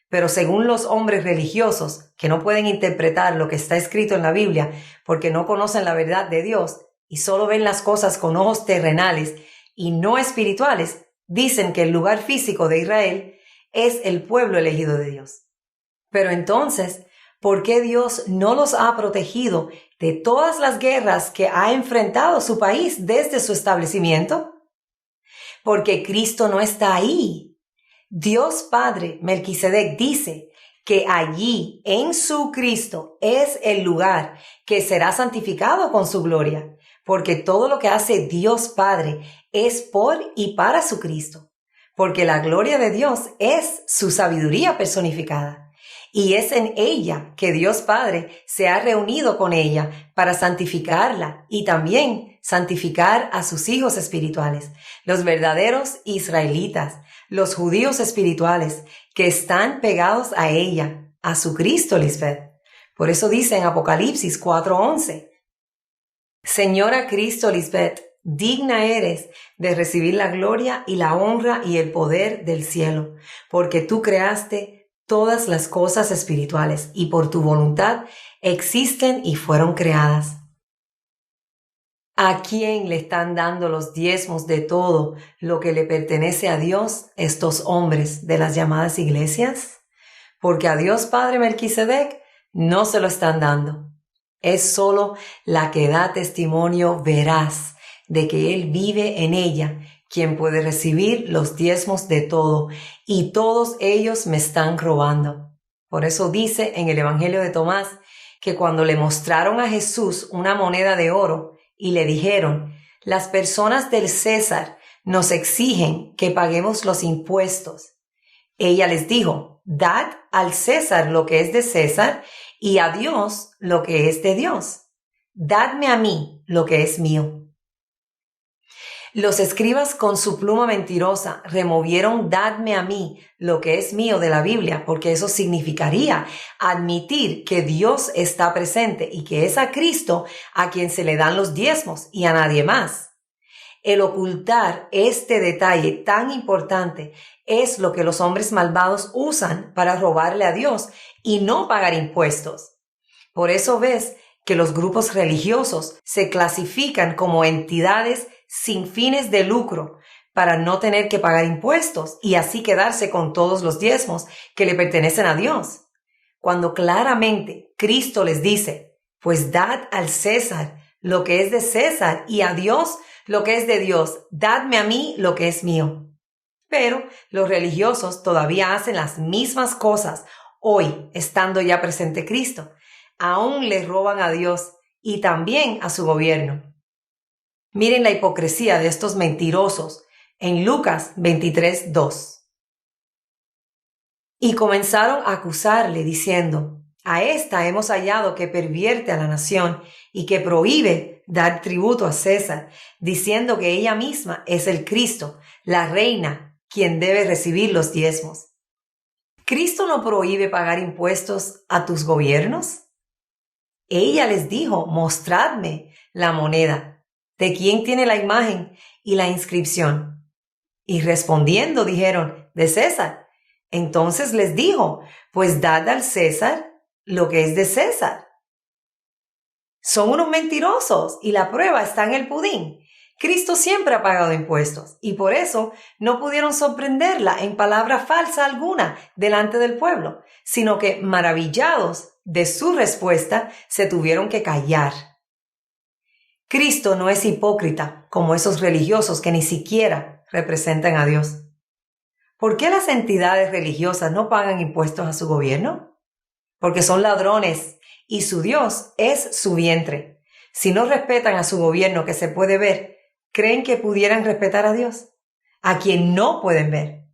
Pero según los hombres religiosos, que no pueden interpretar lo que está escrito en la Biblia porque no conocen la verdad de Dios y solo ven las cosas con ojos terrenales y no espirituales, dicen que el lugar físico de Israel es el pueblo elegido de Dios. Pero entonces, ¿por qué Dios no los ha protegido de todas las guerras que ha enfrentado su país desde su establecimiento? Porque Cristo no está ahí. Dios Padre, Melquisedec, dice que allí, en su Cristo, es el lugar que será santificado con su gloria, porque todo lo que hace Dios Padre es por y para su Cristo, porque la gloria de Dios es su sabiduría personificada, y es en ella que Dios Padre se ha reunido con ella para santificarla y también santificar a sus hijos espirituales, los verdaderos israelitas, los judíos espirituales que están pegados a ella, a su Cristo Lisbeth. Por eso dice en Apocalipsis 4:11, Señora Cristo Lisbeth, digna eres de recibir la gloria y la honra y el poder del cielo, porque tú creaste todas las cosas espirituales y por tu voluntad existen y fueron creadas. ¿A quién le están dando los diezmos de todo lo que le pertenece a Dios estos hombres de las llamadas iglesias? Porque a Dios Padre Melquisedec no se lo están dando. Es solo la que da testimonio veraz de que Él vive en ella, quien puede recibir los diezmos de todo, y todos ellos me están robando. Por eso dice en el Evangelio de Tomás que cuando le mostraron a Jesús una moneda de oro, y le dijeron, las personas del César nos exigen que paguemos los impuestos. Ella les dijo, dad al César lo que es de César y a Dios lo que es de Dios. Dadme a mí lo que es mío. Los escribas con su pluma mentirosa removieron dadme a mí lo que es mío de la Biblia, porque eso significaría admitir que Dios está presente y que es a Cristo a quien se le dan los diezmos y a nadie más. El ocultar este detalle tan importante es lo que los hombres malvados usan para robarle a Dios y no pagar impuestos. Por eso ves que los grupos religiosos se clasifican como entidades sin fines de lucro para no tener que pagar impuestos y así quedarse con todos los diezmos que le pertenecen a Dios. Cuando claramente Cristo les dice, pues dad al César lo que es de César y a Dios lo que es de Dios, dadme a mí lo que es mío. Pero los religiosos todavía hacen las mismas cosas hoy, estando ya presente Cristo. Aún le roban a Dios y también a su gobierno. Miren la hipocresía de estos mentirosos en Lucas 23:2. Y comenzaron a acusarle diciendo, a esta hemos hallado que pervierte a la nación y que prohíbe dar tributo a César, diciendo que ella misma es el Cristo, la reina, quien debe recibir los diezmos. ¿Cristo no prohíbe pagar impuestos a tus gobiernos? Ella les dijo, mostradme la moneda. ¿De quién tiene la imagen y la inscripción? Y respondiendo dijeron, de César. Entonces les dijo, pues dad al César lo que es de César. Son unos mentirosos y la prueba está en el pudín. Cristo siempre ha pagado impuestos y por eso no pudieron sorprenderla en palabra falsa alguna delante del pueblo, sino que maravillados de su respuesta se tuvieron que callar. Cristo no es hipócrita como esos religiosos que ni siquiera representan a Dios. ¿Por qué las entidades religiosas no pagan impuestos a su gobierno? Porque son ladrones y su Dios es su vientre. Si no respetan a su gobierno que se puede ver, ¿creen que pudieran respetar a Dios, a quien no pueden ver?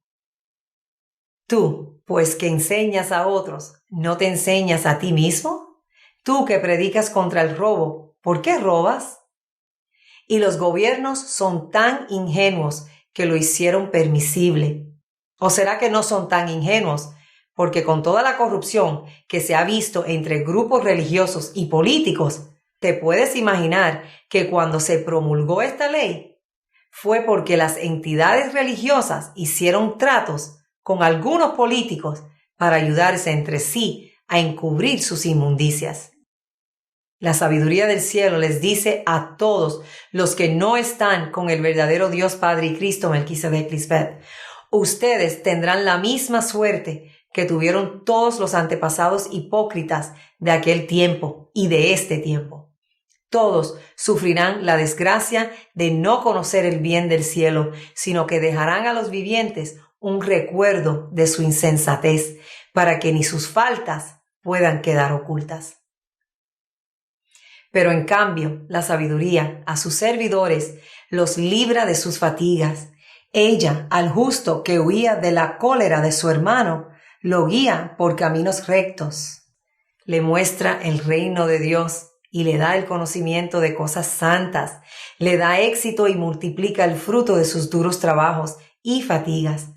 Tú, pues que enseñas a otros, ¿no te enseñas a ti mismo? Tú que predicas contra el robo, ¿por qué robas? Y los gobiernos son tan ingenuos que lo hicieron permisible. ¿O será que no son tan ingenuos? Porque con toda la corrupción que se ha visto entre grupos religiosos y políticos, te puedes imaginar que cuando se promulgó esta ley, fue porque las entidades religiosas hicieron tratos con algunos políticos para ayudarse entre sí a encubrir sus inmundicias. La sabiduría del cielo les dice a todos los que no están con el verdadero Dios Padre y Cristo Melquisedec Lisbeth, ustedes tendrán la misma suerte que tuvieron todos los antepasados hipócritas de aquel tiempo y de este tiempo. Todos sufrirán la desgracia de no conocer el bien del cielo, sino que dejarán a los vivientes un recuerdo de su insensatez, para que ni sus faltas puedan quedar ocultas. Pero en cambio, la sabiduría a sus servidores los libra de sus fatigas. Ella, al justo que huía de la cólera de su hermano, lo guía por caminos rectos. Le muestra el reino de Dios y le da el conocimiento de cosas santas. Le da éxito y multiplica el fruto de sus duros trabajos y fatigas.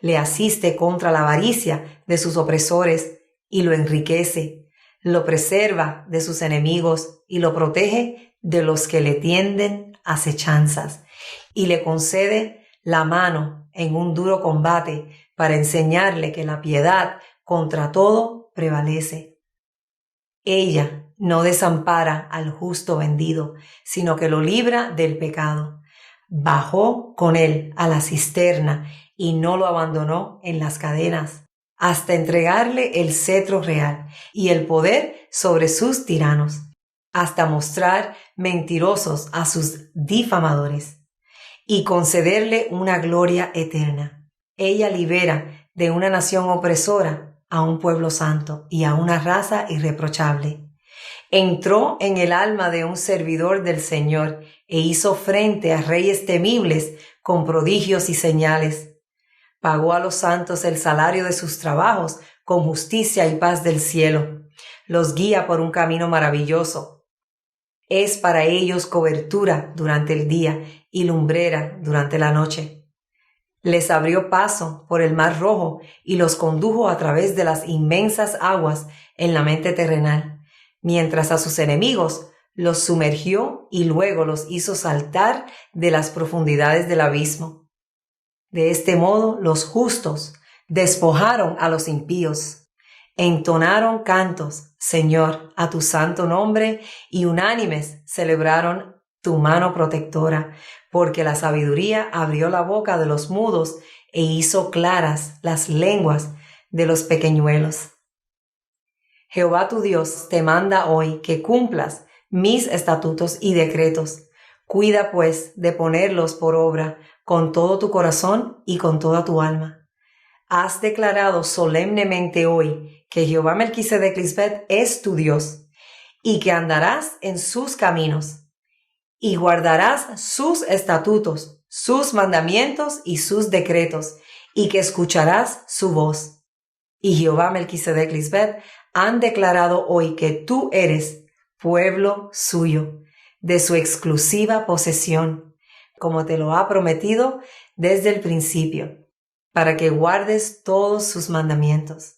Le asiste contra la avaricia de sus opresores y lo enriquece. Lo preserva de sus enemigos y lo protege de los que le tienden acechanzas. Y le concede la mano en un duro combate para enseñarle que la piedad contra todo prevalece. Ella no desampara al justo vendido, sino que lo libra del pecado. Bajó con él a la cisterna y no lo abandonó en las cadenas, hasta entregarle el cetro real y el poder sobre sus tiranos, hasta mostrar mentirosos a sus difamadores y concederle una gloria eterna. Ella libera de una nación opresora a un pueblo santo y a una raza irreprochable. Entró en el alma de un servidor del Señor e hizo frente a reyes temibles con prodigios y señales. Pagó a los santos el salario de sus trabajos con justicia y paz del cielo. Los guía por un camino maravilloso. Es para ellos cobertura durante el día y lumbrera durante la noche. Les abrió paso por el mar rojo y los condujo a través de las inmensas aguas en la mente terrenal, mientras a sus enemigos los sumergió y luego los hizo saltar de las profundidades del abismo. De este modo los justos despojaron a los impíos, entonaron cantos, Señor, a tu santo nombre, y unánimes celebraron tu mano protectora, porque la sabiduría abrió la boca de los mudos e hizo claras las lenguas de los pequeñuelos. Jehová tu Dios te manda hoy que cumplas mis estatutos y decretos. Cuida pues de ponerlos por obra con todo tu corazón y con toda tu alma. Has declarado solemnemente hoy que Jehová Melquisedec Lisbeth es tu Dios y que andarás en sus caminos y guardarás sus estatutos, sus mandamientos y sus decretos y que escucharás su voz. Y Jehová Melquisedec Lisbeth han declarado hoy que tú eres pueblo suyo, de su exclusiva posesión, como te lo ha prometido desde el principio, para que guardes todos sus mandamientos,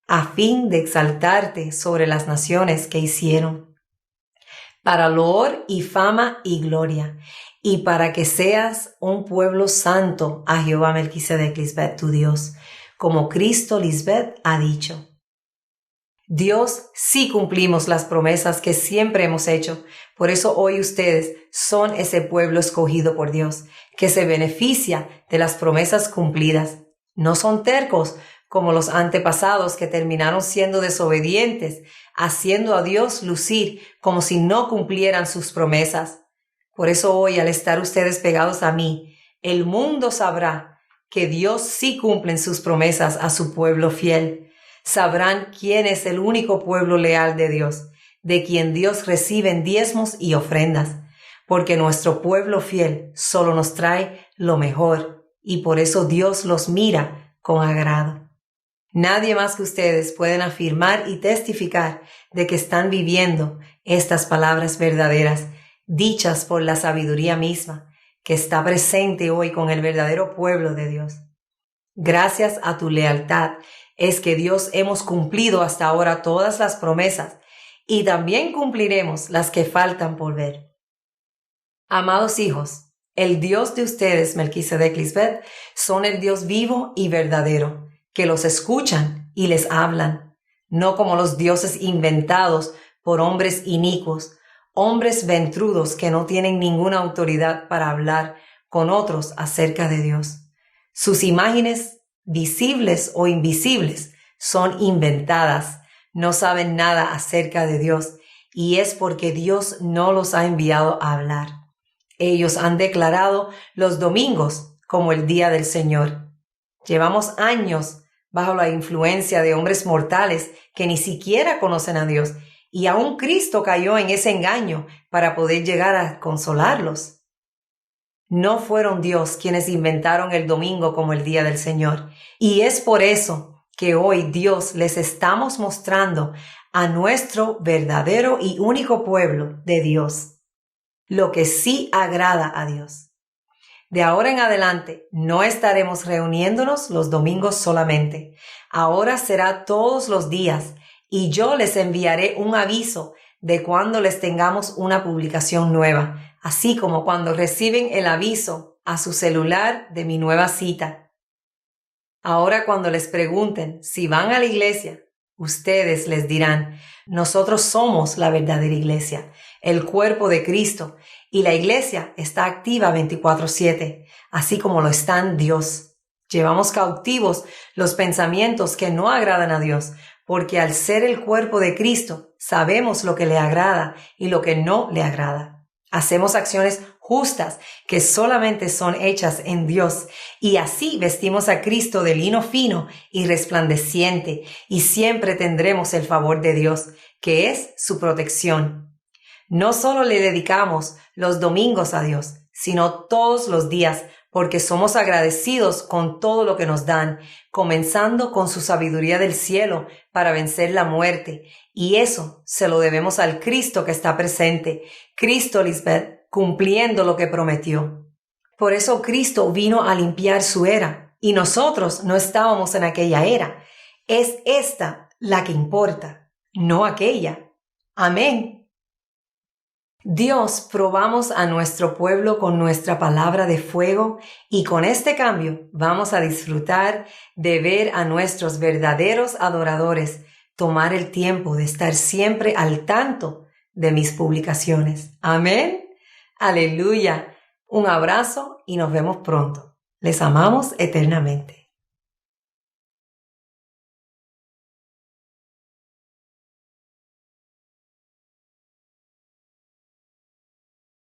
a fin de exaltarte sobre las naciones que hicieron, para loor y fama y gloria, y para que seas un pueblo santo a Jehová Melquisedec Lisbeth tu Dios, como Cristo Lisbeth ha dicho. Dios sí cumplimos las promesas que siempre hemos hecho. Por eso hoy ustedes son ese pueblo escogido por Dios, que se beneficia de las promesas cumplidas. No son tercos como los antepasados que terminaron siendo desobedientes, haciendo a Dios lucir como si no cumplieran sus promesas. Por eso hoy, al estar ustedes pegados a mí, el mundo sabrá que Dios sí cumple sus promesas a su pueblo fiel. Sabrán quién es el único pueblo leal de Dios, de quien Dios recibe diezmos y ofrendas, porque nuestro pueblo fiel solo nos trae lo mejor, y por eso Dios los mira con agrado. Nadie más que ustedes pueden afirmar y testificar de que están viviendo estas palabras verdaderas, dichas por la sabiduría misma, que está presente hoy con el verdadero pueblo de Dios. Gracias a tu lealtad es que Dios hemos cumplido hasta ahora todas las promesas y también cumpliremos las que faltan por ver. Amados hijos, el Dios de ustedes, Melquisedec Lisbeth, son el Dios vivo y verdadero, que los escuchan y les hablan, no como los dioses inventados por hombres inicuos, hombres ventrudos que no tienen ninguna autoridad para hablar con otros acerca de Dios. Sus imágenes, visibles o invisibles, son inventadas, no saben nada acerca de Dios, y es porque Dios no los ha enviado a hablar. Ellos han declarado los domingos como el día del Señor. Llevamos años bajo la influencia de hombres mortales que ni siquiera conocen a Dios, y aún Cristo cayó en ese engaño para poder llegar a consolarlos. No fueron Dios quienes inventaron el domingo como el día del Señor. Y es por eso que hoy Dios les estamos mostrando a nuestro verdadero y único pueblo de Dios, lo que sí agrada a Dios. De ahora en adelante no estaremos reuniéndonos los domingos solamente. Ahora será todos los días y yo les enviaré un aviso de cuando les tengamos una publicación nueva, así como cuando reciben el aviso a su celular de mi nueva cita. Ahora cuando les pregunten si van a la iglesia, ustedes les dirán, nosotros somos la verdadera iglesia, el cuerpo de Cristo, y la iglesia está activa 24/7, así como lo está Dios. Llevamos cautivos los pensamientos que no agradan a Dios, porque al ser el cuerpo de Cristo, sabemos lo que le agrada y lo que no le agrada. Hacemos acciones justas que solamente son hechas en Dios, y así vestimos a Cristo de lino fino y resplandeciente, y siempre tendremos el favor de Dios, que es su protección. No solo le dedicamos los domingos a Dios, sino todos los días, porque somos agradecidos con todo lo que nos dan, comenzando con su sabiduría del cielo para vencer la muerte. Y eso se lo debemos al Cristo que está presente, Cristo, Lisbeth, cumpliendo lo que prometió. Por eso Cristo vino a limpiar su era, y nosotros no estábamos en aquella era. Es esta la que importa, no aquella. Amén. Dios, probamos a nuestro pueblo con nuestra palabra de fuego y con este cambio vamos a disfrutar de ver a nuestros verdaderos adoradores tomar el tiempo de estar siempre al tanto de mis publicaciones. Amén. Aleluya. Un abrazo y nos vemos pronto. Les amamos eternamente.